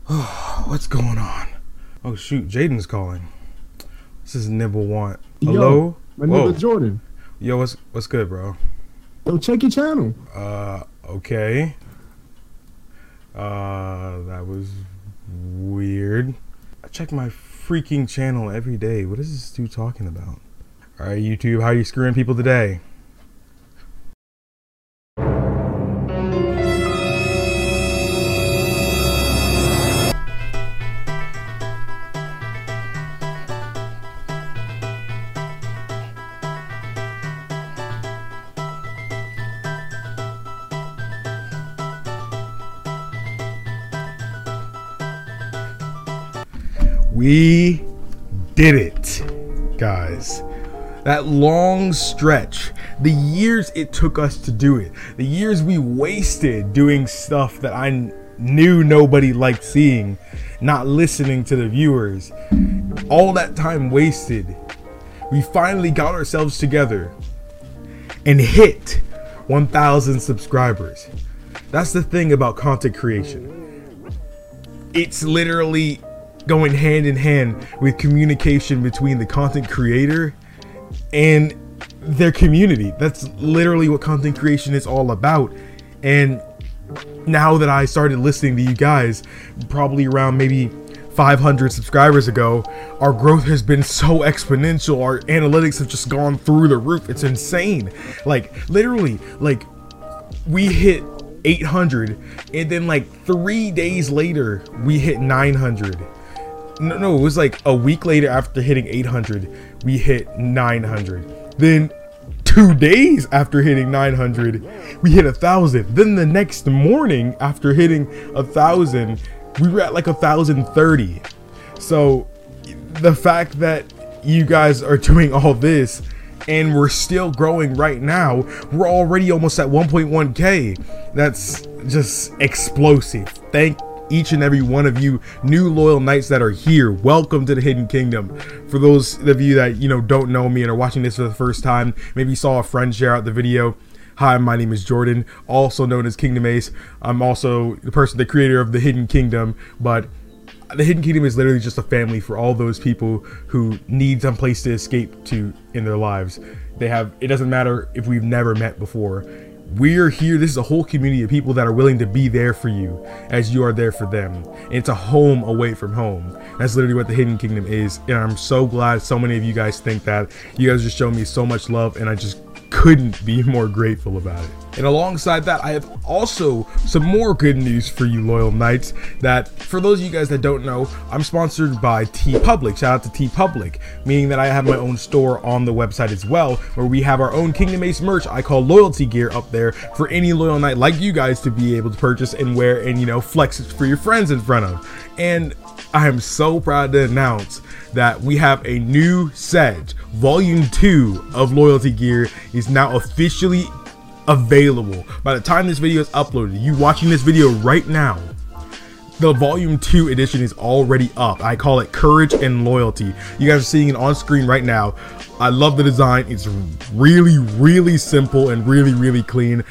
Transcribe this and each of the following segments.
What's going on? Oh shoot, Jaden's calling. This is Nibble Want. Yo, hello? my nigga Jordan. Yo, what's good, bro? Yo, check your channel. Okay. That was weird. I check my freaking channel every day. What is this dude talking about? Alright, YouTube, how are you screwing people today? We did it, guys. That long stretch, the years it took us to do it, the years we wasted doing stuff that I knew nobody liked seeing, not listening to the viewers, all that time wasted, we finally got ourselves together and hit 1,000 subscribers. That's the thing about content creation. It's literally going hand in hand with communication between the content creator and their community. That's literally what content creation is all about. And now that I started listening to you guys, probably around maybe 500 subscribers ago, our growth has been so exponential. Our analytics have just gone through the roof. It's insane. Like literally, like we hit 800 and then like 3 days later we hit 900. No, it was like a week later after hitting 800, we hit 900. Then 2 days after hitting 900, we hit 1,000. Then the next morning after hitting 1,000, we were at like 1,030. So the fact that you guys are doing all this and we're still growing right now, we're already almost at 1.1K. That's just explosive. Thank each and every one of you new loyal knights that are here. Welcome to the Hidden Kingdom. For those of you that don't know me and are watching this for the first time, maybe you saw a friend share out the video. Hi, my name is Jordan, also known as KingdomAce. I'm also the creator of the Hidden Kingdom, but the Hidden Kingdom is literally just a family for all those people who need some place to escape to in their lives. It doesn't matter if we've never met before. We're here. This is a whole community of people that are willing to be there for you as you are there for them. And it's a home away from home. That's literally what the Hidden Kingdom is. And I'm so glad so many of you guys think that. You guys just show me so much love, and I just couldn't be more grateful about it. And alongside that, I have also some more good news for you loyal knights. That for those of you guys that don't know, I'm sponsored by TeePublic. Shout out to TeePublic, meaning that I have my own store on the website as well, where we have our own KingdomAce merch I call loyalty gear up there for any loyal knight like you guys to be able to purchase and wear and flex it for your friends in front of. And I am so proud to announce that we have a new set. Volume 2 of loyalty gear is now officially available. By the time this video is uploaded, you watching this video right now, the volume 2 edition is already up. I call it Courage and Loyalty. You guys are seeing it on screen right now. I love the design. It's really simple and really clean.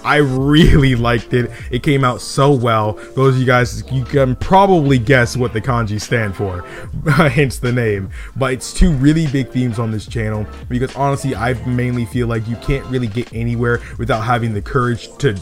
I really liked it. It came out so well. Those of you guys, you can probably guess what the kanji stand for, hence the name. But it's two really big themes on this channel, because honestly, I mainly feel like you can't really get anywhere without having the courage to,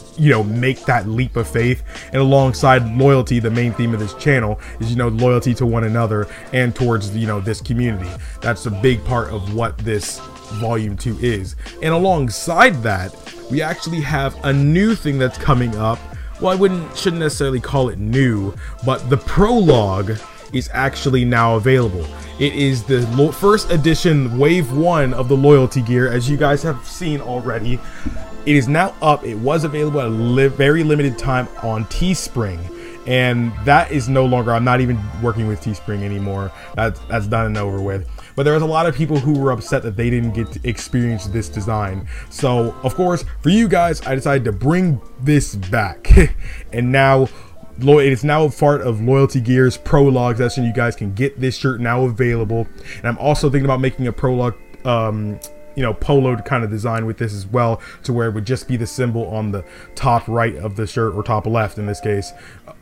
make that leap of faith. And alongside loyalty, the main theme of this channel is, loyalty to one another and towards, this community. That's a big part of what this volume 2 is. And alongside that, we actually have a new thing that's coming up. Well, shouldn't necessarily call it new, but the prologue is actually now available. It is the first edition wave 1 of the loyalty gear, as you guys have seen already. It is now up. It was available at a very limited time on Teespring, and that is no longer. I'm not even working with Teespring anymore. That's done and over with. But there was a lot of people who were upset that they didn't get to experience this design. So of course, for you guys, I decided to bring this back. And now it is now a part of Loyalty Gear's prologue session. You guys can get this shirt now available. And I'm also thinking about making a prologue polo kind of design with this as well, to where it would just be the symbol on the top right of the shirt, or top left in this case.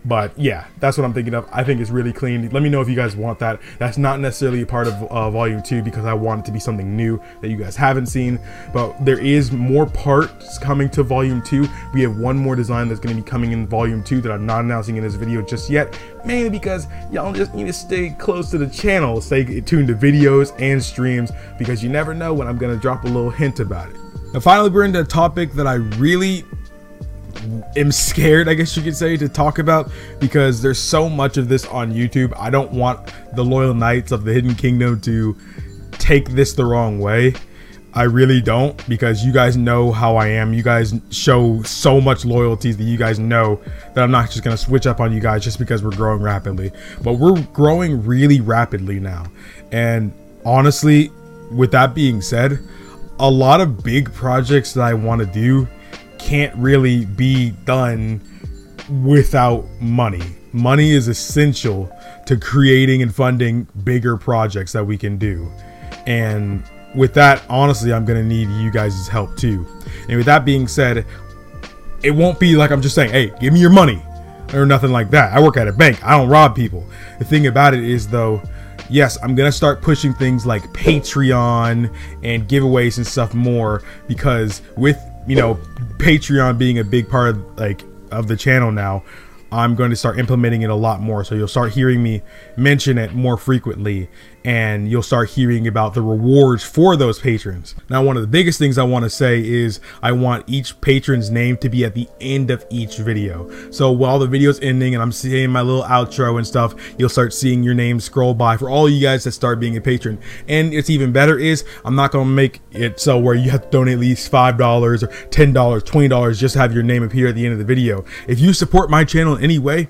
But yeah, that's what I'm thinking of. I think it's really clean. Let me know if you guys want that. That's not necessarily a part of volume 2, because I want it to be something new that you guys haven't seen. But there is more parts coming to volume 2. We have one more design that's going to be coming in volume 2 that I'm not announcing in this video just yet, mainly because y'all just need to stay close to the channel, stay tuned to videos and streams, because you never know when I'm going to drop a little hint about it. Now finally, we're into a topic that I really am scared, I guess you could say, to talk about, because there's so much of this on YouTube. I don't want the loyal knights of the Hidden Kingdom to take this the wrong way. I really don't, because you guys know how I am. You guys show so much loyalty that you guys know that I'm not just going to switch up on you guys just because we're growing rapidly. But we're growing really rapidly now. And honestly, with that being said, a lot of big projects that I want to do can't really be done without money. Money is essential to creating and funding bigger projects that we can do. And with that, honestly, I'm gonna need you guys' help too. And with that being said, it won't be like I'm just saying, hey, give me your money, or nothing like that. I work at a bank. I don't rob people. The thing about it is, though, yes, I'm gonna start pushing things like Patreon and giveaways and stuff more, because with Patreon being a big part of the channel now, I'm going to start implementing it a lot more. So you'll start hearing me mention it more frequently, and you'll start hearing about the rewards for those patrons. Now, one of the biggest things I want to say is I want each patron's name to be at the end of each video. So while the video's ending and I'm seeing my little outro and stuff, you'll start seeing your name scroll by for all you guys that start being a patron. And it's even better is I'm not going to make it so where you have to donate at least $5 or $10, $20 just to have your name appear at the end of the video. If you support my channel in any way,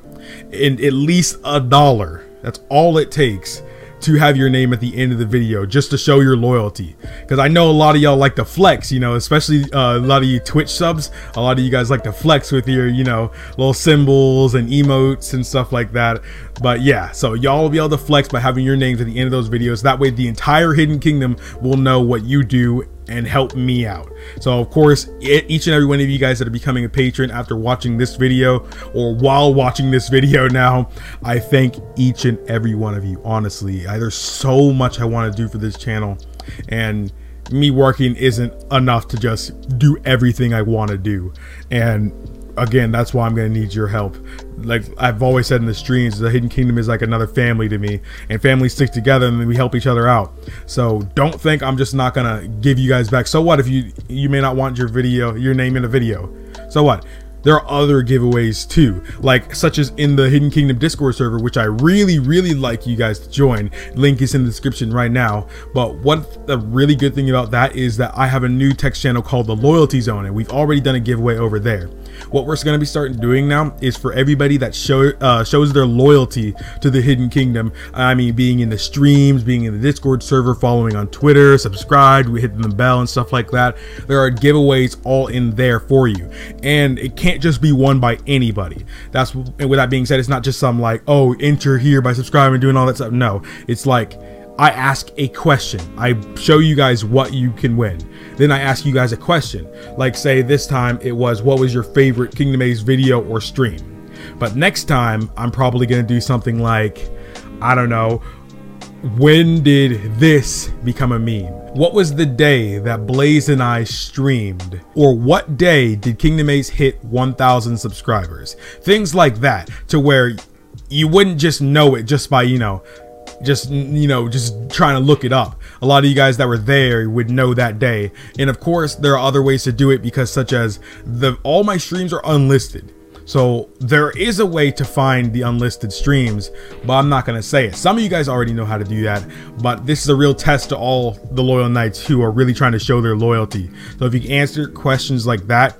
in at least $1, that's all it takes to have your name at the end of the video, just to show your loyalty. Because I know a lot of y'all like to flex, especially a lot of you Twitch subs. A lot of you guys like to flex with your little symbols and emotes and stuff like that. But yeah, so y'all will be able to flex by having your names at the end of those videos. That way the entire Hidden Kingdom will know what you do and help me out. So of course, each and every one of you guys that are becoming a patron after watching this video, or while watching this video now, I thank each and every one of you. Honestly, there's so much I want to do for this channel, and me working isn't enough to just do everything I want to do. And again, that's why I'm going to need your help. Like I've always said in the streams, the Hidden Kingdom is like another family to me, and families stick together and we help each other out. So don't think I'm just not going to give you guys back. So what if you may not want your name in a video? So what? There are other giveaways too, like such as in the Hidden Kingdom Discord server, which I really like you guys to join. Link is in the description right now. But what the really good thing about that is that I have a new text channel called the Loyalty Zone, and we've already done a giveaway over there. What we're going to be starting doing now is for everybody that shows their loyalty to the Hidden Kingdom. I mean, being in the streams, being in the Discord server, following on Twitter, subscribed, we hitting the bell and stuff like that. There are giveaways all in there for you, and it can't just be won by anybody. And with that being said, it's not just some like, oh, enter here by subscribing and doing all that stuff. No, it's like I ask a question. I show you guys what you can win. Then I ask you guys a question. Like say this time it was, what was your favorite KingdomAce video or stream? But next time I'm probably going to do something like, I don't know, when did this become a meme? What was the day that Blaze and I streamed? Or what day did KingdomAce hit 1,000 subscribers? Things like that, to where you wouldn't just know it just by, just trying to look it up. A lot of you guys that were there would know that day. And of course, there are other ways to do it, because such as all my streams are unlisted. So there is a way to find the unlisted streams, but I'm not going to say it. Some of you guys already know how to do that, but this is a real test to all the loyal knights who are really trying to show their loyalty. So if you can answer questions like that,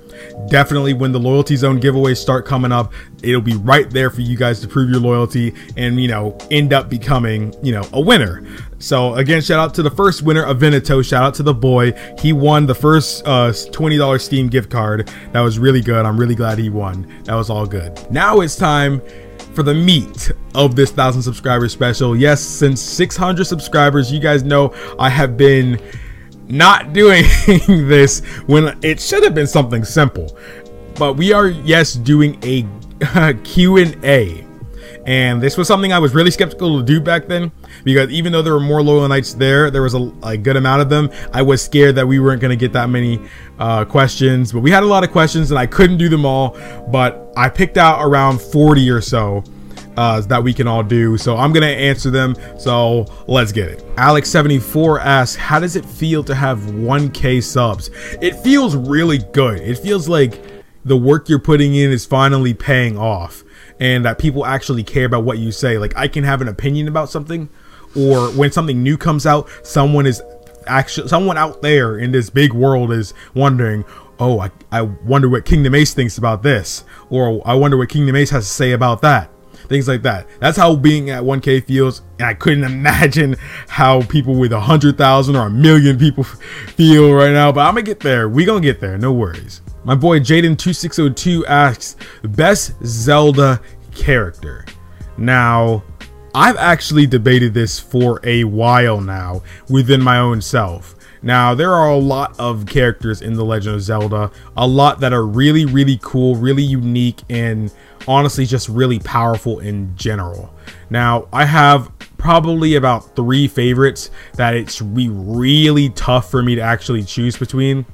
definitely when the loyalty zone giveaways start coming up, it'll be right there for you guys to prove your loyalty and, end up becoming, a winner. So again, shout out to the first winner of Veneto. Shout out to the boy. He won the first $20 Steam gift card. That was really good. I'm really glad he won. That was all good. Now it's time for the meat of this 1,000 subscriber special. Yes, since 600 subscribers, you guys know I have been not doing this when it should have been something simple. But we are, yes, doing a Q&A. And this was something I was really skeptical to do back then, because even though there were more Loyal Knights there was a good amount of them. I was scared that we weren't going to get that many questions, but we had a lot of questions and I couldn't do them all. But I picked out around 40 or so that we can all do, so I'm gonna answer them. So let's get it. Alex74 asks, how does it feel to have 1K subs? It feels really good. It feels like the work you're putting in is finally paying off, and that people actually care about what you say. Like, I can have an opinion about something, or when something new comes out, someone out there in this big world is wondering, oh, I wonder what KingdomAce thinks about this, or I wonder what KingdomAce has to say about that. Things like that. That's how being at 1K feels, and I couldn't imagine how people with 100,000 or 1,000,000 people feel right now. But I'm gonna get there. We gonna get there. No worries. My boy Jaden2602 asks, best Zelda character. Now, I've actually debated this for a while now within my own self. Now, there are a lot of characters in The Legend of Zelda, a lot that are really, really cool, really unique, and honestly just really powerful in general. Now, I have probably about 3 favorites that it's really tough for me to actually choose between,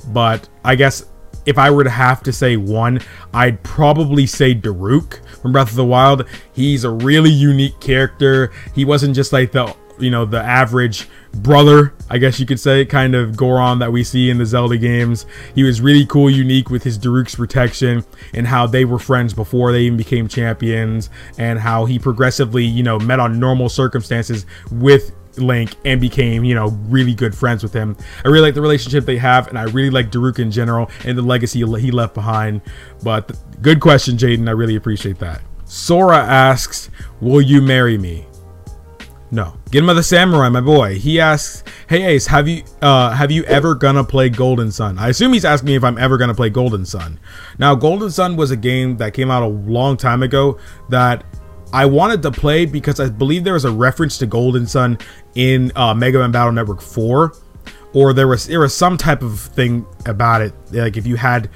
but I guess if I were to have to say one, I'd probably say Daruk from Breath of the Wild. He's a really unique character. He wasn't just like the average brother, I guess you could say, kind of Goron that we see in the Zelda games. He was really cool, unique with his Daruk's protection, and how they were friends before they even became champions, and how he progressively, met on normal circumstances with Link and became, really good friends with him. I really like the relationship they have, and I really like Daruk in general and the legacy he left behind. But good question, Jaden. I really appreciate that. Sora asks, will you marry me? No. Gitma the Samurai, my boy. He asks, hey Ace, have you ever gonna play Golden Sun? I assume he's asking me if I'm ever gonna play Golden Sun. Now, Golden Sun was a game that came out a long time ago that I wanted to play because I believe there was a reference to Golden Sun in Mega Man Battle Network 4. Or there was some type of thing about it, like if you had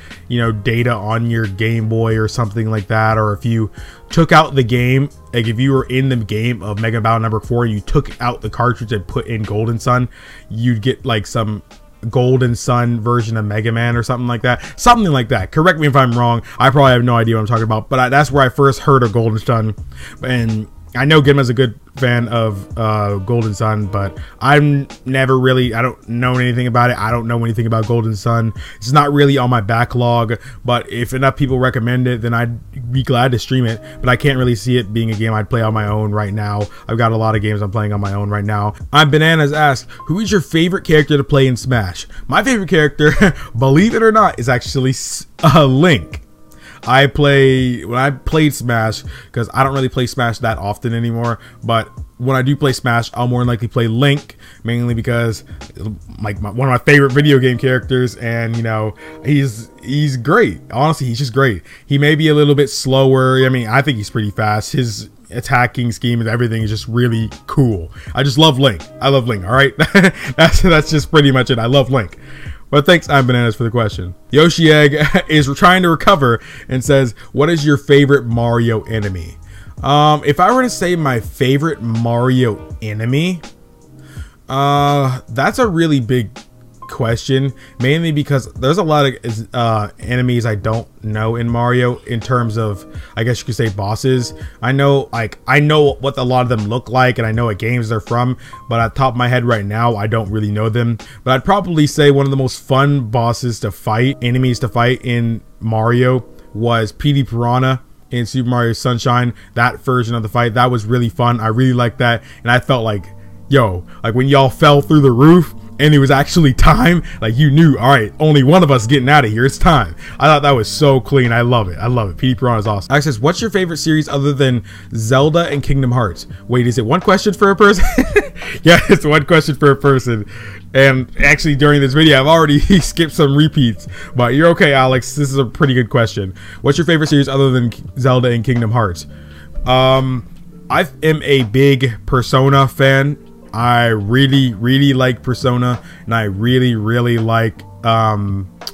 data on your Game Boy or something like that, or if you took out the game, like if you were in the game of Mega Man Battle Network 4 and you took out the cartridge and put in Golden Sun, you'd get like some Golden Sun version of Mega Man or something like that. Correct me if I'm wrong. I probably have no idea what I'm talking about, but that's where I first heard of Golden Sun. And I know Gitma's a good fan of Golden Sun, but I don't know anything about it. I don't know anything about Golden Sun. It's not really on my backlog, but if enough people recommend it, then I'd be glad to stream it. But I can't really see it being a game I'd play on my own right now. I've got a lot of games I'm playing on my own right now. I'm Bananas asked, who is your favorite character to play in Smash? My favorite character, believe it or not, is actually Link. When I played Smash, because I don't really play Smash that often anymore, but when I do play Smash, I'll more than likely play Link, mainly because like one of my favorite video game characters, and he's great. Honestly, he's just great. He may be a little bit slower. I mean, I think he's pretty fast. His attacking scheme and everything is just really cool. I just love Link. I love Link. All right, that's just pretty much it. I love Link. But thanks, I'm Bananas, for the question. Yoshi Egg is trying to recover and says, what is your favorite Mario enemy? If I were to say my favorite Mario enemy, that's a really big question, mainly because there's a lot of enemies I don't know in Mario in terms of, I guess you could say, bosses. I know what a lot of them look like, and I know what games they're from, but at the top of my head right now, I don't really know them. But I'd probably say one of the most fun enemies to fight in Mario was Petey Piranha in Super Mario Sunshine. That version of the fight, that was really fun. I really liked that, and I felt like, like when y'all fell through the roof and it was actually time, like you knew, all right, only one of us getting out of here, it's time. I thought that was so clean. I love it. Petey Piranha is awesome. Alex says, what's your favorite series other than Zelda and Kingdom Hearts? Wait, is it one question for a person? Yeah, it's one question for a person. And actually, during this video, I've already skipped some repeats, but you're okay, Alex. This is a pretty good question. What's your favorite series other than Zelda and Kingdom Hearts? I am a big Persona fan. I really like Persona, and I really like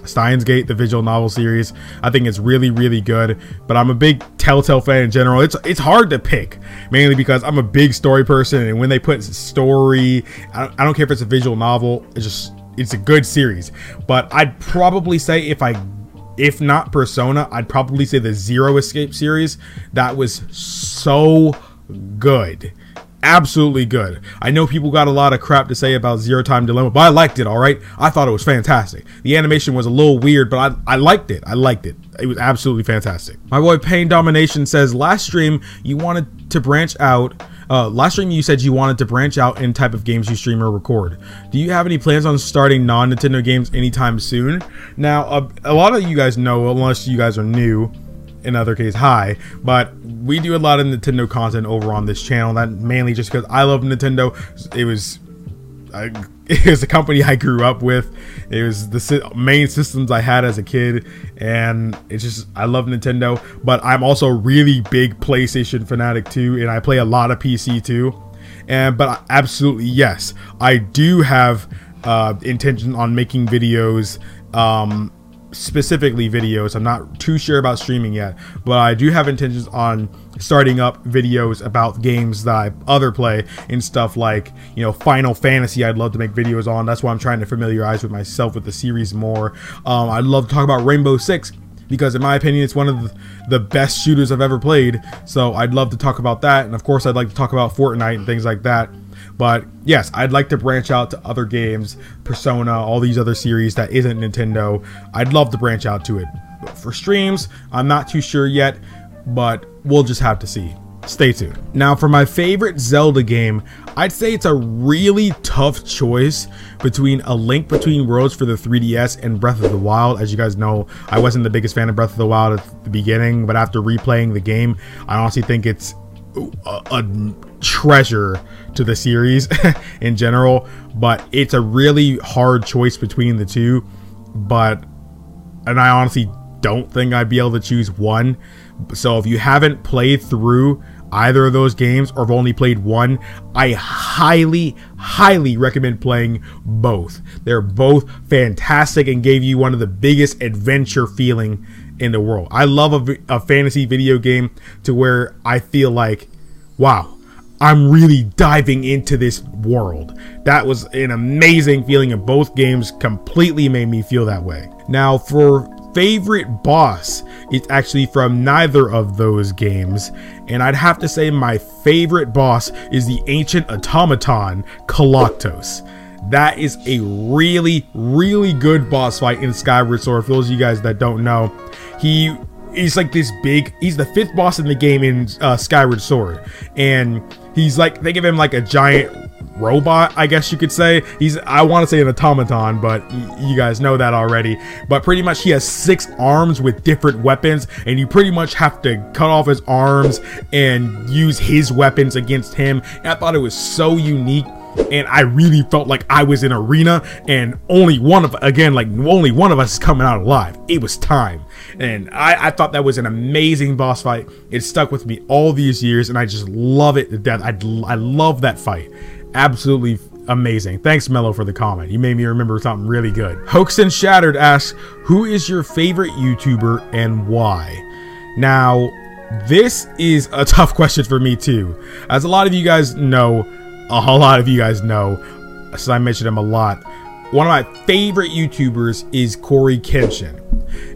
Steins Gate, the visual novel series. I think it's really good, but I'm a big Telltale fan in general. It's hard to pick, mainly because I'm a big story person, and when they put story, I don't care if it's a visual novel, it's a good series. But I'd probably say if not Persona, I'd probably say the Zero Escape series. That was so good. Absolutely good. I know people got a lot of crap to say about Zero Time Dilemma, but I liked it, all right? I thought it was fantastic. The animation was a little weird, but I liked it. I liked it. It was absolutely fantastic. My boy Pain Domination says, last stream you wanted to branch out. Last stream you said you wanted to branch out in type of games you stream or record. Do you have any plans on starting non-Nintendo games anytime soon? Now, a lot of you guys know, unless you guys are new, in other case, hi, but we do a lot of Nintendo content over on this channel. That mainly just because I love Nintendo. It was a company I grew up with. It was the main systems I had as a kid, and it's just, I love Nintendo. But I'm also a really big PlayStation fanatic too, and I play a lot of PC too. But absolutely yes, I do have intention on making videos. Specifically videos. I'm not too sure about streaming yet, but I do have intentions on starting up videos about games that I play and stuff like, you know, Final Fantasy. I'd love to make videos on. That's why I'm trying to familiarize with myself with the series more. I'd love to talk about Rainbow Six, because in my opinion it's one of the best shooters I've ever played, so I'd love to talk about that. And of course I'd like to talk about Fortnite and things like that. But yes, I'd like to branch out to other games, Persona, all these other series that isn't Nintendo. I'd love to branch out to it. But for streams, I'm not too sure yet, but we'll just have to see. Stay tuned. Now for my favorite Zelda game, I'd say it's a really tough choice between A Link Between Worlds for the 3DS and Breath of the Wild. As you guys know, I wasn't the biggest fan of Breath of the Wild at the beginning, but after replaying the game, I honestly think it's a treasure to the series in general. But it's a really hard choice between the two, and I honestly don't think I'd be able to choose one. So if you haven't played through either of those games, or have only played one, I highly recommend playing both. They're both fantastic and gave you one of the biggest adventure feeling in the world. I love a fantasy video game to where I feel like, wow, I'm really diving into this world. That was an amazing feeling, and both games completely made me feel that way. Now for favorite boss, it's actually from neither of those games, and I'd have to say my favorite boss is the ancient automaton Koloktos. That is a really good boss fight in Skyward Sword. For those of you guys that don't know, he's like this big, he's the 5th boss in the game in Skyward Sword, and he's like, they give him like a giant robot, I guess you could say. I want to say an automaton, but you guys know that already. But pretty much he has 6 arms with different weapons, and you pretty much have to cut off his arms and use his weapons against him. And I thought it was so unique, and I really felt like I was in an arena, and only one of us is coming out alive. It was time, and I thought that was an amazing boss fight. It stuck with me all these years, and I just love it to death. I love that fight. Absolutely amazing. Thanks, Mello, for the comment. You made me remember something really good. Hoaxin Shattered asks, who is your favorite YouTuber and why? Now, this is a tough question for me too. As a lot of you guys know, since I mentioned him a lot, one of my favorite YouTubers is Corey Kenshin.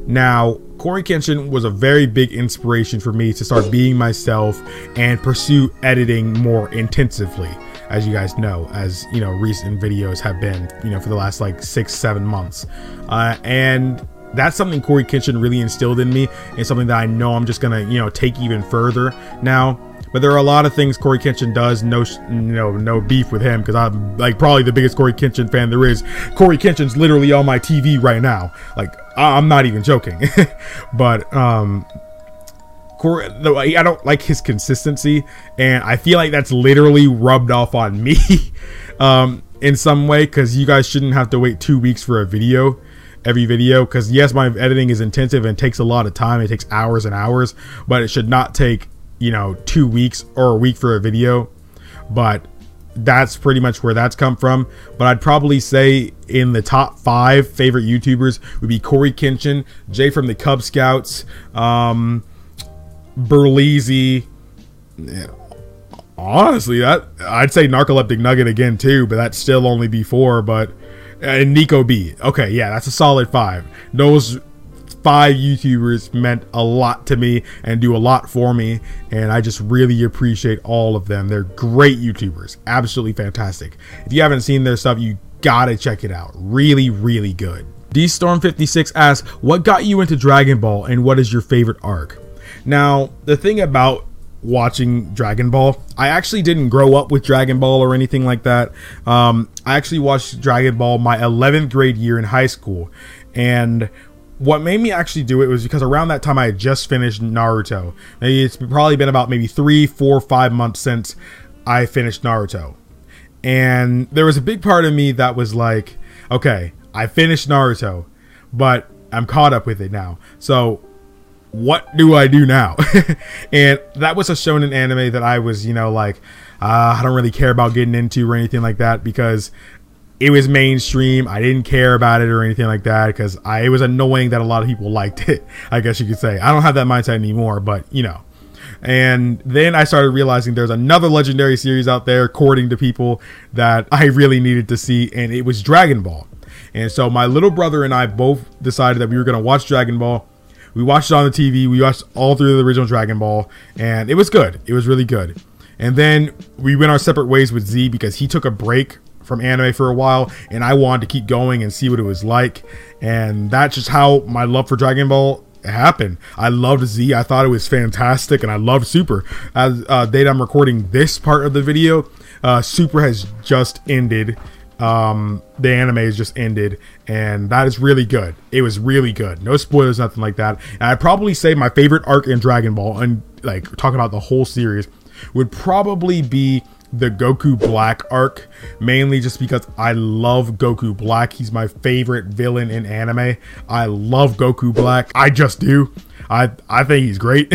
Now, Corey Kenshin was a very big inspiration for me to start being myself and pursue editing more intensively. As you guys know, as you know, recent videos have been, for the last like 6-7 months, and that's something Corey Kenshin really instilled in me, and something that I know I'm just gonna take even further now. But there are a lot of things Corey Kenshin does, no beef with him, because I'm like probably the biggest Corey Kenshin fan there is. Corey Kenshin's literally on my TV right now, like I'm not even joking. But Corey, I don't like his consistency, and I feel like that's literally rubbed off on me in some way, because you guys shouldn't have to wait 2 weeks for every video, because yes, my editing is intensive and takes a lot of time. It takes hours and hours, but it should not take 2 weeks or a week for a video. But that's pretty much where that's come from. But I'd probably say in the top 5 favorite YouTubers would be Corey Kinchin, Jay from the Cub Scouts, Burleezy. Yeah. Honestly, that I'd say Narcoleptic Nugget again too, but that's still only B4. But and Nico B. Okay, yeah, that's a solid 5. Those 5 YouTubers meant a lot to me and do a lot for me, and I just really appreciate all of them. They're great YouTubers, absolutely fantastic. If you haven't seen their stuff, you gotta check it out. Really, really good. DStorm56 asks, what got you into Dragon Ball and what is your favorite arc? Now, the thing about watching Dragon Ball, I actually didn't grow up with Dragon Ball or anything like that. I actually watched Dragon Ball my 11th grade year in high school, and what made me actually do it was because around that time I had just finished Naruto. Maybe it's probably been about maybe 3, 4, 5 months since I finished Naruto, and there was a big part of me that was like, okay, I finished Naruto, but I'm caught up with it now, so what do I do now? And that was a shonen anime that I was, you know, like, I don't really care about getting into or anything like that, because it was mainstream. I didn't care about it or anything like that, because it was annoying that a lot of people liked it, I guess you could say. I don't have that mindset anymore, but you know. And then I started realizing there's another legendary series out there according to people that I really needed to see, and it was Dragon Ball. And so my little brother and I both decided that we were going to watch Dragon Ball. We watched it on the TV. We watched all through the original Dragon Ball, and it was good. It was really good. And then we went our separate ways with Z because he took a break from anime for a while, and I wanted to keep going and see what it was like. And that's just how my love for Dragon Ball happened. I loved Z. I thought it was fantastic, and I loved Super. As date I'm recording this part of the video, Super has just ended. The anime has just ended, and that is really good. It was really good. No spoilers, nothing like that. And I'd probably say my favorite arc in Dragon Ball, and like talking about the whole series, would probably be the Goku Black arc, mainly just because I love Goku Black. He's my favorite villain in anime. I love Goku Black. I just do. I think he's great.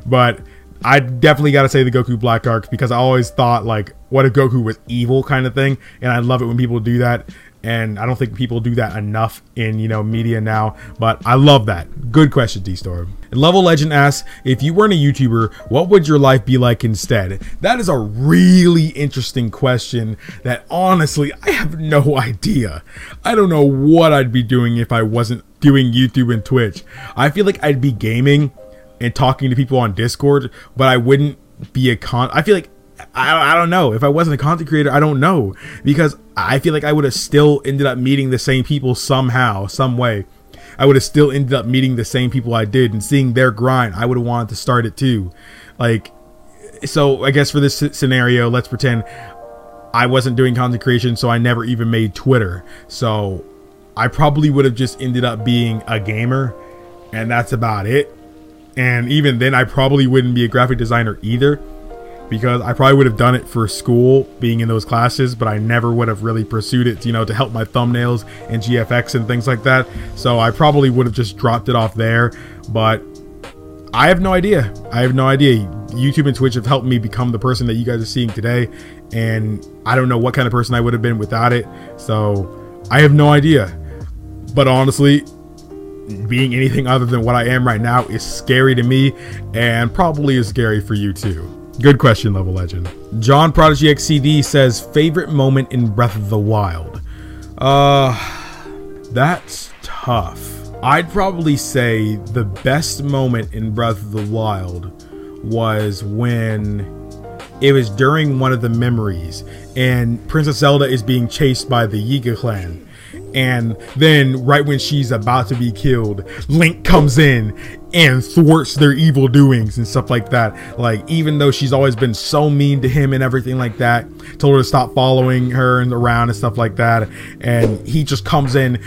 But I definitely got to say the Goku Black arc, because I always thought, like, what if Goku was evil kind of thing, and I love it when people do that, and I don't think people do that enough in, you know, media now, but I love that. Good question, D-Storm. And Level Legend asks, if you weren't a YouTuber, what would your life be like instead? That is a really interesting question that honestly, I have no idea. I don't know what I'd be doing if I wasn't doing YouTube and Twitch. I feel like I'd be gaming and talking to people on Discord, but I wouldn't be I feel like, I don't know. If I wasn't a content creator, I don't know, because I feel like I would have still ended up meeting the same people somehow, some way. I would have still ended up meeting the same people I did and seeing their grind. I would have wanted to start it too. Like, so I guess for this scenario, let's pretend I wasn't doing content creation, so I never even made Twitter. So I probably would have just ended up being a gamer, and that's about it. And even then, I probably wouldn't be a graphic designer either, because I probably would have done it for school, being in those classes, but I never would have really pursued it, you know, to help my thumbnails and GFX and things like that. So I probably would have just dropped it off there, but I have no idea. I have no idea. YouTube and Twitch have helped me become the person that you guys are seeing today, and I don't know what kind of person I would have been without it. So I have no idea. But honestly, being anything other than what I am right now is scary to me, and probably is scary for you too. Good question, Level Legend. John Prodigy XCD says, favorite moment in Breath of the Wild. That's tough. I'd probably say the best moment in Breath of the Wild was when it was during one of the memories and Princess Zelda is being chased by the Yiga clan. And then right when she's about to be killed, Link comes in and thwarts their evil doings and stuff like that. Like, even though she's always been so mean to him and everything like that, told her to stop following her and around and stuff like that, and he just comes in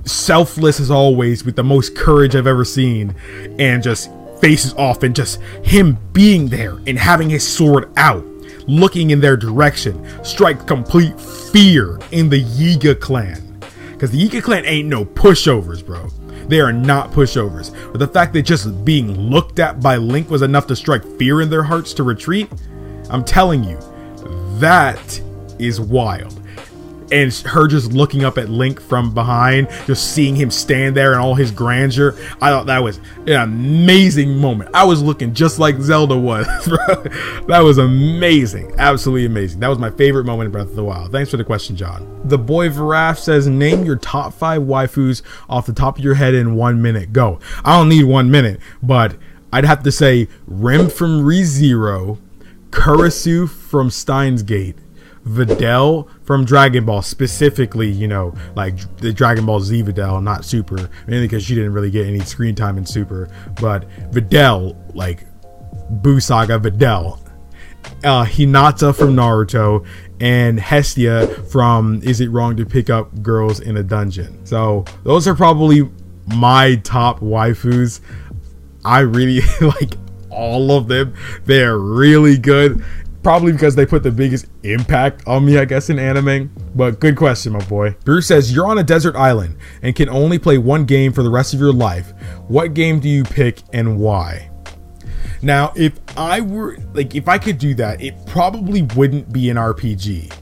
selfless as always with the most courage I've ever seen, and just faces off, and just him being there and having his sword out, looking in their direction, strike complete fear in the Yiga clan. Because the Yiga clan ain't no pushovers, bro. They are not pushovers. But the fact that just being looked at by Link was enough to strike fear in their hearts to retreat, I'm telling you, That is wild. And her just looking up at Link from behind, just seeing him stand there and all his grandeur. I thought that was an amazing moment. I was looking just like Zelda was, bro. That was amazing. Absolutely amazing. That was my favorite moment in Breath of the Wild. Thanks for the question, John. The boy Varaf says, name your top 5 waifus off the top of your head in 1 minute. Go. I don't need 1 minute, but I'd have to say Rim from ReZero, Kurisu from Steins Gate, Videl from Dragon Ball, specifically, you know, like the Dragon Ball Z Videl, not Super, mainly because she didn't really get any screen time in Super, but Videl, like Buu Saga Videl, Hinata from Naruto, and Hestia from Is It Wrong to Pick Up Girls in a Dungeon. So those are probably my top waifus. I really like all of them. They're really good. Probably because they put the biggest impact on me, I guess, in anime. But good question, my boy. Bruce says, you're on a desert island and can only play one game for the rest of your life. What game do you pick and why? Now, if I could do that, it probably wouldn't be an RPG.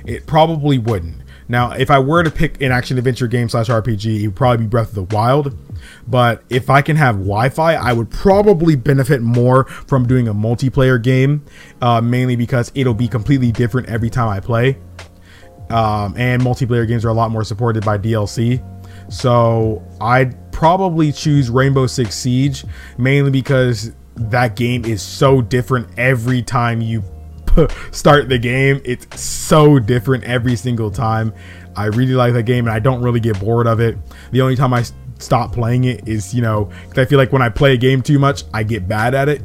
It probably wouldn't. Now, if I were to pick an action-adventure game / RPG, it would probably be Breath of the Wild. But if I can have Wi-Fi, I would probably benefit more from doing a multiplayer game, mainly because it'll be completely different every time I play. And multiplayer games are a lot more supported by DLC. So I'd probably choose Rainbow Six Siege, mainly because that game is so different every time you start the game. It's so different every single time. I really like that game and I don't really get bored of it. The only time I stop playing it is, you know, because I feel like when I play a game too much, I get bad at it.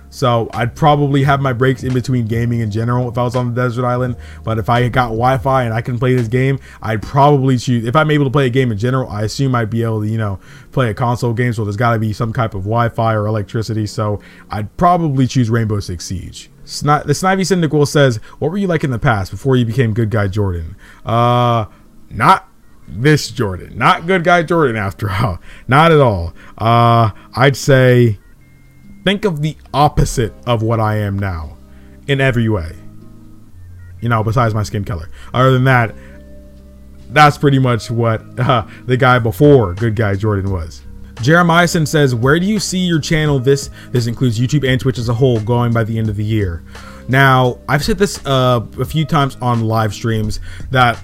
So I'd probably have my breaks in between gaming in general if I was on the desert island. But if I got Wi-Fi and I can play this game, I'd probably choose, if I'm able to play a game in general, I assume I'd be able to, you know, play a console game. So there's got to be some type of Wi-Fi or electricity. So I'd probably choose Rainbow Six Siege. The Snivy Cynical says, what were you like in the past before you became Good Guy Jordan? Not this Jordan. Not Good Guy Jordan after all. Not at all. I'd say think of the opposite of what I am now in every way. You know, besides my skin color. Other than that, that's pretty much what the guy before Good Guy Jordan was. Jeremiahson says, where do you see your channel, this includes YouTube and Twitch as a whole, going by the end of the year? Now, I've said this a few times on live streams that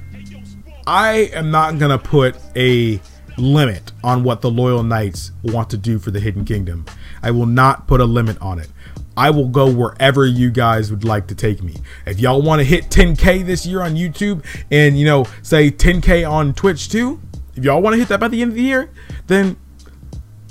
I am not going to put a limit on what the Loyal Knights want to do for the Hidden Kingdom. I will not put a limit on it. I will go wherever you guys would like to take me. If y'all want to hit 10K this year on YouTube and, you know, say 10K on Twitch too, if y'all want to hit that by the end of the year, then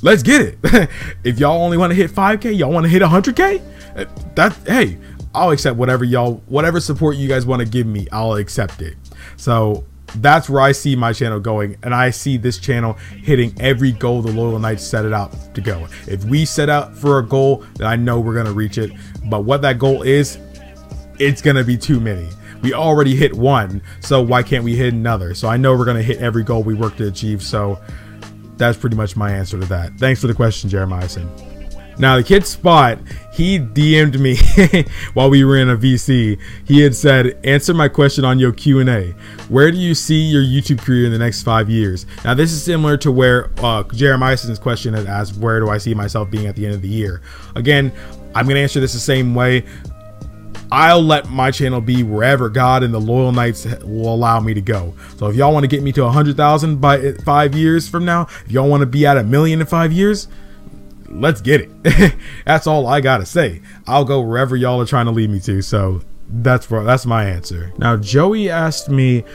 let's get it. If y'all only want to hit 5K, y'all want to hit 100K, hey, I'll accept whatever support you guys want to give me, I'll accept it. So that's where I see my channel going, and I see this channel hitting every goal the Loyal Knights set it out to go. If we set out for a goal, then I know we're gonna reach it. But what that goal is, it's gonna be too many. We already hit one, so why can't we hit another? So I know we're gonna hit every goal we work to achieve. So that's pretty much my answer to that. Thanks for the question, Jeremiahson. Now, the kid Spot, he DM'd me while we were in a VC. He had said, answer my question on your Q&A. Where do you see your YouTube career in the next 5 years? Now, this is similar to where Jeremiahson's question had asked, where do I see myself being at the end of the year? Again, I'm going to answer this the same way. I'll let my channel be wherever God and the Loyal Knights will allow me to go. So if y'all want to get me to 100,000 by 5 years from now, if y'all want to be at 1 million in 5 years, let's get it. That's all I gotta say. I'll go wherever y'all are trying to lead me to. So that's my answer. Now, Joey asked me,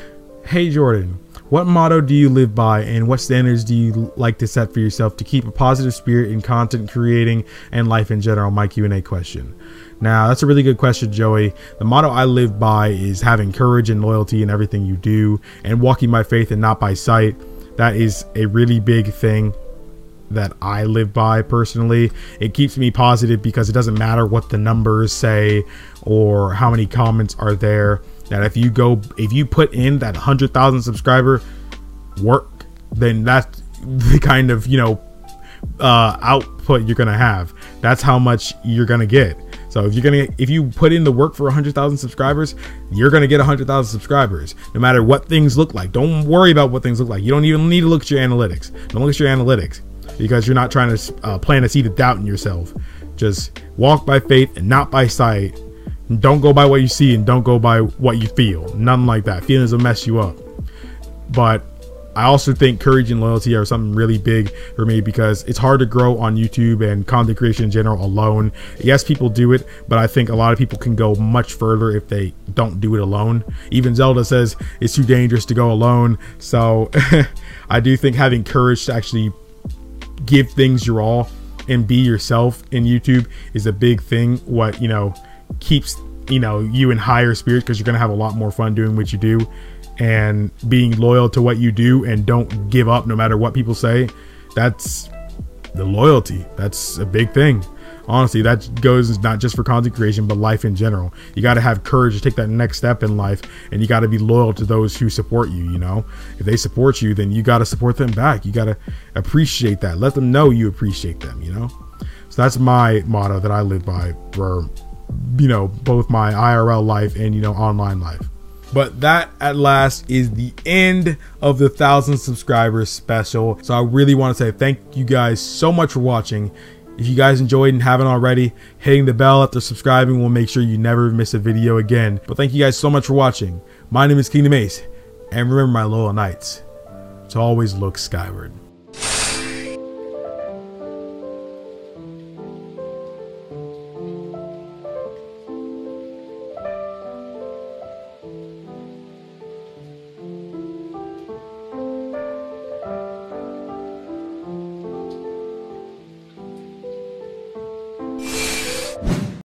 hey Jordan, what motto do you live by and what standards do you like to set for yourself to keep a positive spirit in content creating and life in general? My Q&A question. Now, that's a really good question, Joey. The motto I live by is having courage and loyalty in everything you do and walking by faith and not by sight. That is a really big thing that I live by personally. It keeps me positive because it doesn't matter what the numbers say or how many comments are there. That if you put in that 100,000 subscriber work, then that's the kind of, you know, output you're gonna have. That's how much you're gonna get. So if you put in the work for 100,000 subscribers, you're gonna get 100,000 subscribers, no matter what things look like. Don't worry about what things look like. You don't even need to look at your analytics. Don't look at your analytics, because you're not trying to plant a seed of doubt in yourself. Just walk by faith and not by sight. Don't go by what you see and don't go by what you feel. Nothing like that. Feelings will mess you up. But I also think courage and loyalty are something really big for me, because it's hard to grow on YouTube and content creation in general alone. Yes, people do it, but I think a lot of people can go much further if they don't do it alone. Even Zelda says it's too dangerous to go alone. So I do think having courage to actually give things your all and be yourself in YouTube is a big thing. What, keeps, you in higher spirits, because you're going to have a lot more fun doing what you do. And being loyal to what you do and don't give up no matter what people say, that's the loyalty. That's a big thing. Honestly, that goes not just for content creation, but life in general. You got to have courage to take that next step in life, and you got to be loyal to those who support you. If they support you, then you got to support them back. You got to appreciate that. Let them know you appreciate them. So that's my motto that I live by for both my IRL life and online life. But that at last is the end of the 1,000 subscribers special. So I really want to say thank you guys so much for watching. If you guys enjoyed and haven't already, hitting the bell after subscribing will make sure you never miss a video again. But thank you guys so much for watching. My name is KingdomAce, and remember, my loyal knights, to always look skyward.